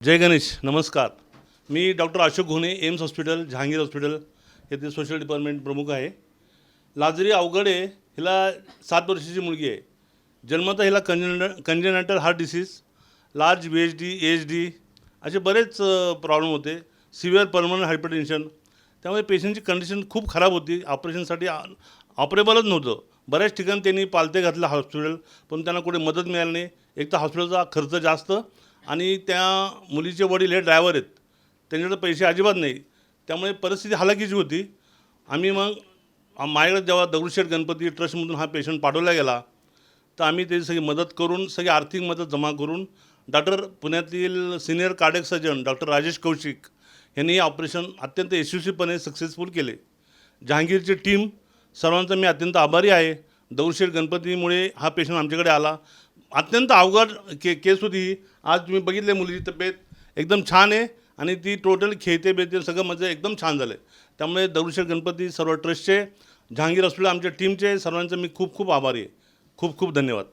जय गणेश, नमस्कार. मी doctor Ashok Ghone, AIIMS hospital, Jehangir hospital येथे सोशल डिपार्टमेंट प्रमुख आहे. लाजरी अवघडे हिला 7 वर्षाची मुलगी आहे. जन्मतः हिला congenital heart disease, large VHD, AHD असे बरेच प्रॉब्लेम होते. Severe permanent hypertension. त्यामुळे पेशंटची कंडिशन खूप खराब होती. ऑपरेशनसाठी ऑपरेबलच नव्हतं. बऱ्याच ठिकाणी त्यांनी पालथे घातलं हॉस्पिटल, पण त्यांना कुठे मदत मिळाली नाही. एक तर हॉस्पिटलचा खर्च जास्त आणि त्या मुलीचे वडील हे ड्रायव्हर आहेत, त्यांच्याकडे पैसे अजिबात नाही. त्यामुळे परिस्थिती हालाकीची होती. आम्ही मग माझ्याकडे जेव्हा दगडूशेठ गणपती ट्रस्टमधून हा पेशंट पाठवला गेला, तर आम्ही त्याची सगळी मदत करून, सगळी आर्थिक मदत जमा करून पुण्यातील senior cardiac surgeon doctor Rajesh Kaushik यांनी हे ऑपरेशन अत्यंत यशस्वीपणे सक्सेसफुल केले. जहांगीरची टीम सर्वांचा मी अत्यंत आभारी आहे. दगडूशेठ गणपतीमुळे हा पेशंट आमच्याकडे आला. अत्यंत अवघड केस होती ही. आज तुम्ही बघितले मुलीची तब्येत एकदम छान आहे आणि ती टोटल खेळते बेते सगळं म्हणजे एकदम छान झालं आहे. त्यामुळे दगडूशेठ गणपती सर्व ट्रस्टचे, जहांगीर हॉस्पिटल आमच्या टीमचे सर्वांचं मी खूप खूप आभारी आहे. खूप खूप धन्यवाद.